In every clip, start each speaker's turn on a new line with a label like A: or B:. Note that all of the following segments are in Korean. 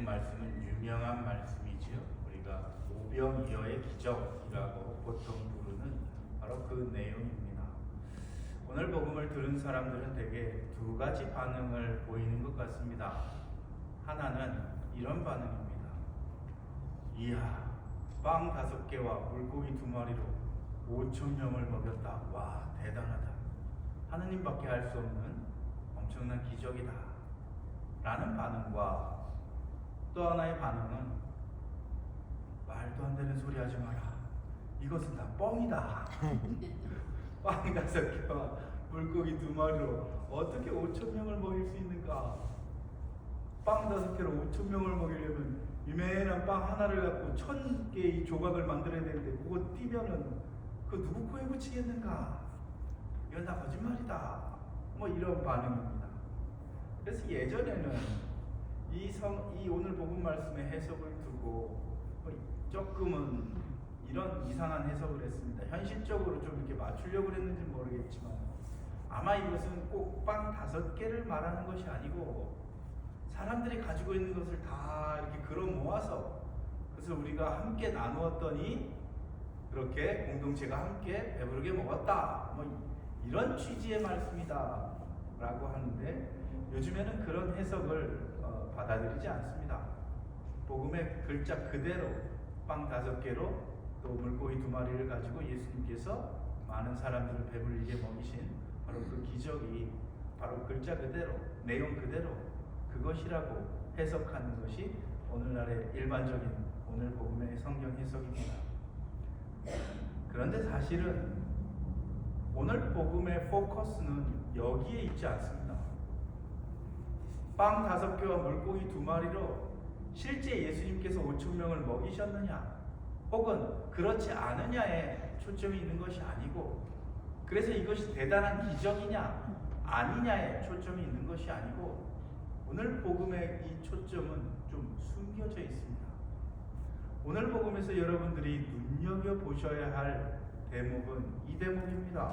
A: 말씀은 유명한 말씀이지요. 우리가 오병이어의 기적이라고 보통 부르는 바로 그 내용입니다. 오늘 복음을 들은 사람들은 대개 두 가지 반응을 보이는 것 같습니다. 하나는 이런 반응입니다. 이야, 빵 5개와 물고기 2마리로 5,000명을 먹였다. 와, 대단하다. 하느님밖에 할 수 없는 엄청난 기적이다. 라는 반응과 또 하나의 반응은 말도 안 되는 소리 하지 마라. 이것은 다 뻥이다. 빵 5개와 물고기 2마리로 어떻게 5,000명을 먹일 수 있는가? 빵 5개로 5,000명을 먹이려면 유명한 빵 하나를 갖고 1,000개의 조각을 만들어야 되는데 그거 띄면은 그 누구 코에 붙이겠는가? 이건 다 거짓말이다. 뭐 이런 반응입니다. 그래서 예전에는 이 오늘 복음 말씀의 해석을 두고 조금은 이런 이상한 해석을 했습니다. 현실적으로 좀 이렇게 맞추려고 했는지 모르겠지만 아마 이것은 꼭 빵 5개를 말하는 것이 아니고 사람들이 가지고 있는 것을 다 이렇게 걸어 모아서 그래서 우리가 함께 나누었더니 그렇게 공동체가 함께 배부르게 먹었다. 뭐 이런 취지의 말씀이다 라고 하는데 요즘에는 그런 해석을 받아들이지 않습니다. 복음의 글자 그대로 빵 5개로 또 물고기 2마리를 가지고 예수님께서 많은 사람들을 배불리게 먹이신 바로 그 기적이 바로 글자 그대로 내용 그대로 그것이라고 해석하는 것이 오늘날의 일반적인 오늘 복음의 성경 해석입니다. 그런데 사실은 오늘 복음의 포커스는 여기에 있지 않습니다. 빵 5개와 물고기 2마리로 실제 예수님께서 5,000명을 먹이셨느냐 혹은 그렇지 않으냐에 초점이 있는 것이 아니고 그래서 이것이 대단한 기적이냐 아니냐에 초점이 있는 것이 아니고 오늘 복음의 이 초점은 좀 숨겨져 있습니다. 오늘 복음에서 여러분들이 눈여겨보셔야 할 대목은 이 대목입니다.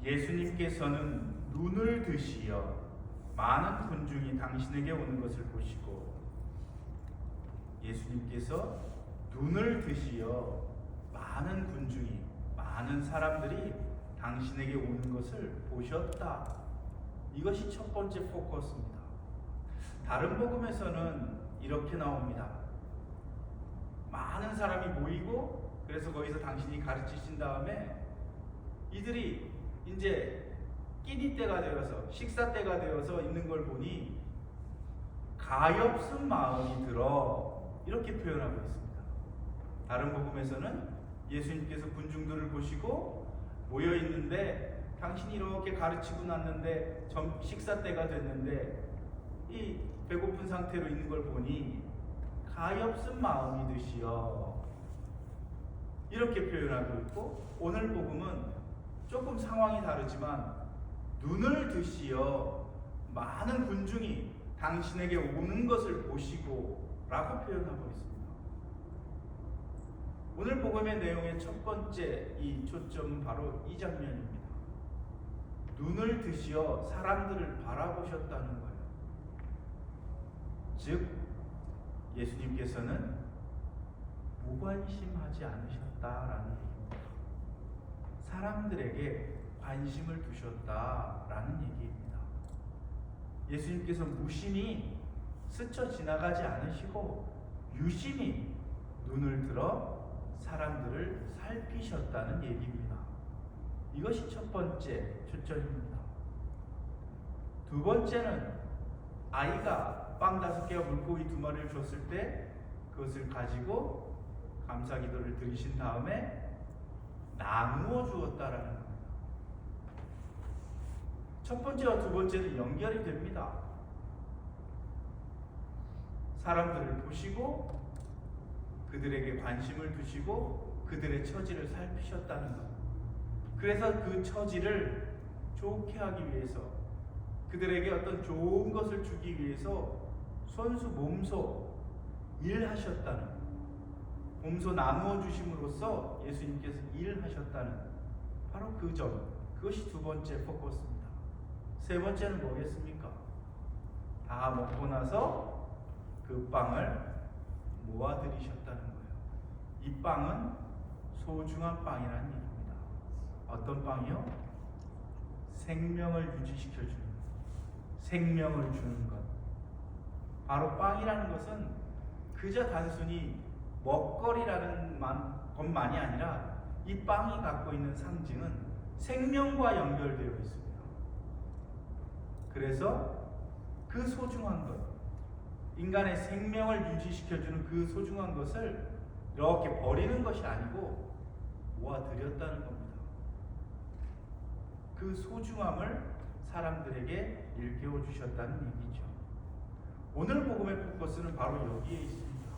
A: 예수님께서는 눈을 드시어 많은 군중이 당신에게 오는 것을 보시고 예수님께서 눈을 드시어 많은 군중이 많은 사람들이 당신에게 오는 것을 보셨다. 이것이 첫 번째 포커스입니다. 다른 복음에서는 이렇게 나옵니다. 많은 사람이 모이고 그래서 거기서 당신이 가르치신 다음에 이들이 이제 끼니 때가 되어서 식사 때가 되어서 있는 걸 보니 가엾은 마음이 들어 이렇게 표현하고 있습니다. 다른 복음에서는 예수님께서 군중들을 보시고 모여 있는데 당신이 이렇게 가르치고 났는데 식사 때가 됐는데 이 배고픈 상태로 있는 걸 보니 가엾은 마음이 드시어 이렇게 표현하고 있고 오늘 복음은 조금 상황이 다르지만 눈을 드시어 많은 군중이 당신에게 오는 것을 보시고 라고 표현하고 있습니다. 오늘 복음의 내용의 첫 번째 이 초점은 바로 이 장면입니다. 눈을 드시어 사람들을 바라보셨다는 거예요. 즉 예수님께서는 무관심하지 않으셨다라는 얘기입니다. 사람들에게 관심을 두셨다라는 얘기입니다. 예수님께서 무심히 스쳐 지나가지 않으시고 유심히 눈을 들어 사람들을 살피셨다는 얘기입니다. 이것이 첫 번째 초점입니다. 두 번째는 아이가 빵 5개와 물고기 2마리를 줬을 때 그것을 가지고 감사 기도를 드리신 다음에 나누어 주었다라는 겁니다. 첫 번째와 두 번째는 연결이 됩니다. 사람들을 보시고 그들에게 관심을 두시고 그들의 처지를 살피셨다는 것. 그래서 그 처지를 좋게 하기 위해서 그들에게 어떤 좋은 것을 주기 위해서 손수 몸소 일하셨다는 몸소 나누어 주심으로써 예수님께서 일하셨다는 바로 그 점, 그것이 두 번째 포커스입니다. 세 번째는 뭐겠습니까? 다 먹고 나서 그 빵을 모아들이셨다는 거예요. 이 빵은 소중한 빵이라는 얘기입니다. 어떤 빵이요? 생명을 유지시켜주는, 생명을 주는 것. 바로 빵이라는 것은 그저 단순히 먹거리라는 것만이 아니라 이 빵이 갖고 있는 상징은 생명과 연결되어 있습니다. 그래서 그 소중한 것, 인간의 생명을 유지시켜주는 그 소중한 것을 이렇게 버리는 것이 아니고 모아드렸다는 겁니다. 그 소중함을 사람들에게 일깨워 주셨다는 얘기죠. 오늘 복음의 포커스는 바로 여기에 있습니다.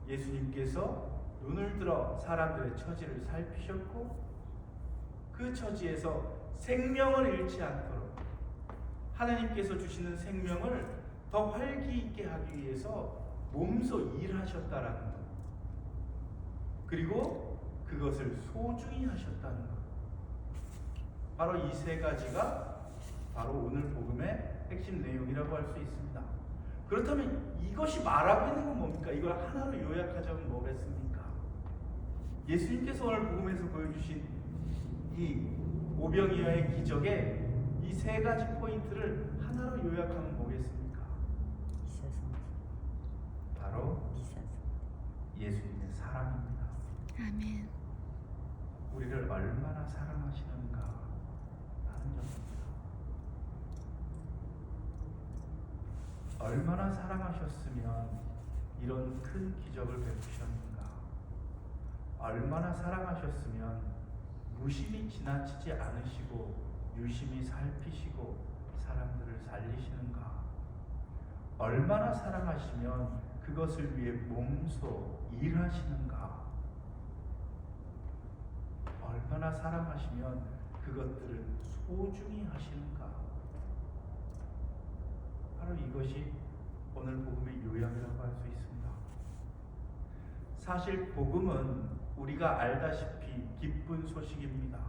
A: 예수님께서 눈을 들어 사람들의 처지를 살피셨고 그 처지에서 생명을 잃지 않도록 하나님께서 주시는 생명을 더 활기 있게 하기 위해서 몸소 일하셨다라는 것. 그리고 그것을 소중히 하셨다는 것. 바로 이 세 가지가 바로 오늘 복음의 핵심 내용이라고 할 수 있습니다. 그렇다면 이것이 말하고 있는 건 뭡니까? 이걸 하나로 요약하자면 뭐겠습니까? 예수님께서 오늘 복음에서 보여주신 이 오병이어의 기적의 이 세 가지 포인트를 하나로 요약하면 뭐겠습니까? 바로 예수님의 사랑입니다.
B: 아멘.
A: 우리를 얼마나 사랑하시는가 하는 점입니다. 얼마나 사랑하셨으면 이런 큰 기적을 베푸셨는가. 얼마나 사랑하셨으면 무심히 지나치지 않으시고 유심히 살피시고 사람들을 살리시는가. 얼마나 사랑하시면 그것을 위해 몸소 일하시는가. 얼마나 사랑하시면 그것들을 소중히 하시는가. 바로 이것이 오늘 복음의 요약이라고 할 수 있습니다. 사실 복음은 우리가 알다시피 기쁜 소식입니다.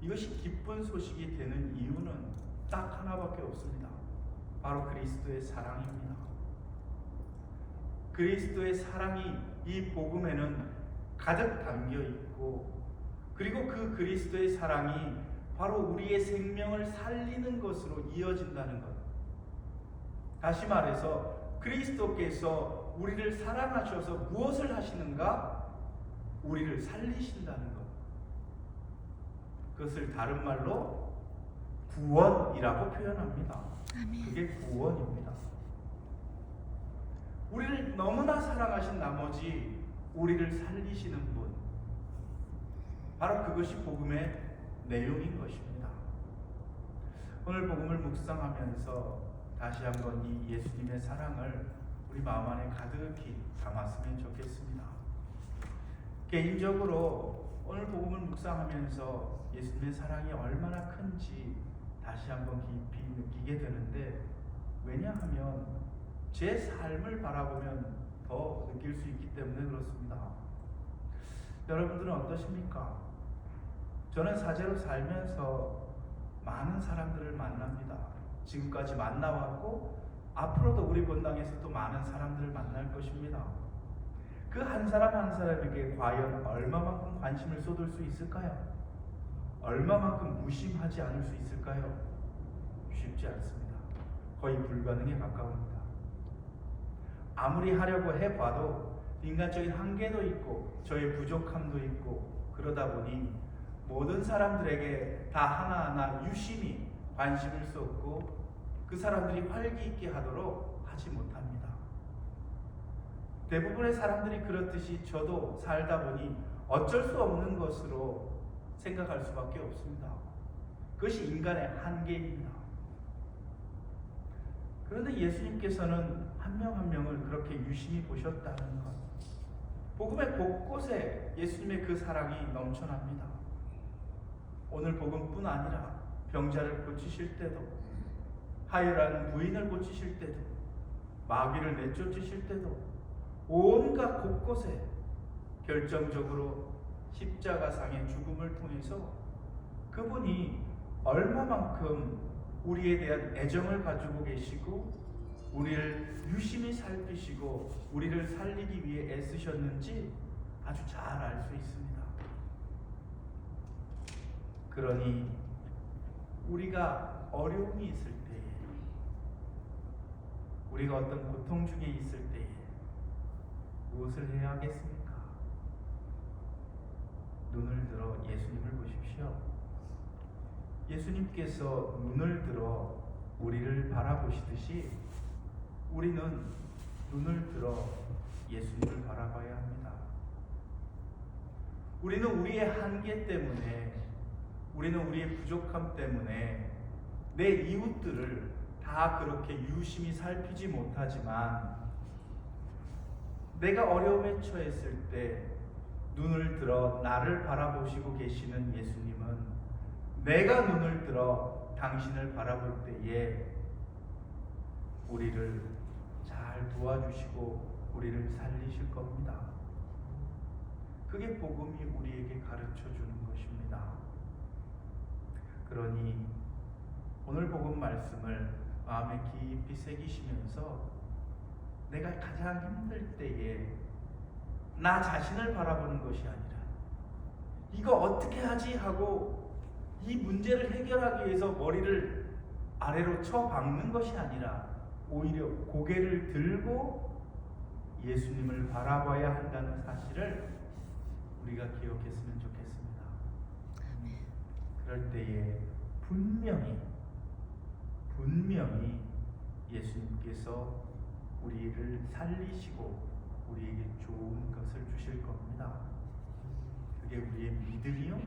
A: 이것이 기쁜 소식이 되는 이유는 딱 하나밖에 없습니다. 바로 그리스도의 사랑입니다. 그리스도의 사랑이 이 복음에는 가득 담겨 있고, 그리고 그 그리스도의 사랑이 바로 우리의 생명을 살리는 것으로 이어진다는 것. 다시 말해서 그리스도께서 우리를 사랑하셔서 무엇을 하시는가? 우리를 살리신다는 것. 그것을 다른 말로 구원이라고 표현합니다.
B: 아멘.
A: 그게 구원입니다. 우리를 너무나 사랑하신 나머지 우리를 살리시는 분, 바로 그것이 복음의 내용인 것입니다. 오늘 복음을 묵상하면서 다시 한번 이 예수님의 사랑을 우리 마음 안에 가득히 담았으면 좋겠습니다. 개인적으로 오늘 복음을 묵상하면서 예수님의 사랑이 얼마나 큰지 다시 한번 깊이 느끼게 되는데, 왜냐하면 제 삶을 바라보면 더 느낄 수 있기 때문에 그렇습니다. 여러분들은 어떠십니까? 저는 사제로 살면서 많은 사람들을 만납니다. 지금까지 만나왔고 앞으로도 우리 본당에서 또 많은 사람들을 만날 것입니다. 그 한 사람 한 사람에게 과연 얼마만큼 관심을 쏟을 수 있을까요? 얼마만큼 무심하지 않을 수 있을까요? 쉽지 않습니다. 거의 불가능에 가까웁니다. 아무리 하려고 해봐도 인간적인 한계도 있고 저의 부족함도 있고, 그러다 보니 모든 사람들에게 다 하나하나 유심히 관심을 쏟고 그 사람들이 활기 있게 하도록 하지 못합니다. 대부분의 사람들이 그렇듯이 저도 살다 보니 어쩔 수 없는 것으로 생각할 수밖에 없습니다. 그것이 인간의 한계입니다. 그런데 예수님께서는 한 명 한 명을 그렇게 유심히 보셨다는 것. 복음의 곳곳에 예수님의 그 사랑이 넘쳐납니다. 오늘 복음뿐 아니라 병자를 고치실 때도, 하혈한 부인을 고치실 때도, 마귀를 내쫓으실 때도, 온갖 곳곳에 결정적으로 십자가상의 죽음을 통해서 그분이 얼마만큼 우리에 대한 애정을 가지고 계시고 우리를 유심히 살피시고 우리를 살리기 위해 애쓰셨는지 아주 잘 알 수 있습니다. 그러니 우리가 어려움이 있을 때에, 우리가 어떤 고통 중에 있을 때에 무엇을 해야 하겠습니까? 눈을 들어 예수님을 보십시오. 예수님께서 눈을 들어 우리를 바라보시듯이 우리는 눈을 들어 예수님을 바라봐야 합니다. 우리는 우리의 한계 때문에, 우리는 우리의 부족함 때문에 내 이웃들을 다 그렇게 유심히 살피지 못하지만 내가 어려움에 처했을 때 눈을 들어 나를 바라보시고 계시는 예수님은 내가 눈을 들어 당신을 바라볼 때에 우리를 잘 도와주시고 우리를 살리실 겁니다. 그게 복음이 우리에게 가르쳐 주는 것입니다. 그러니 오늘 복음 말씀을 마음에 깊이 새기시면서 내가 가장 힘들 때에 나 자신을 바라보는 것이 아니라 이거 어떻게 하지 하고 이 문제를 해결하기 위해서 머리를 아래로 쳐박는 것이 아니라 오히려 고개를 들고 예수님을 바라봐야 한다는 사실을 우리가 기억했으면 좋겠습니다.
B: 아멘.
A: 그럴 때에 분명히 예수님께서 우리를 살리시고 우리에게 좋은 것을 주실 겁니다. 그게 우리의 믿음이요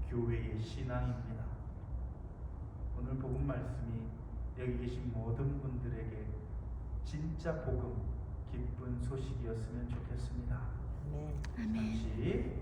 A: 교회의 신앙입니다. 오늘 복음 말씀이 여기 계신 모든 분들에게 진짜 복음, 기쁜 소식이었으면 좋겠습니다.
B: 아멘.
A: 잠시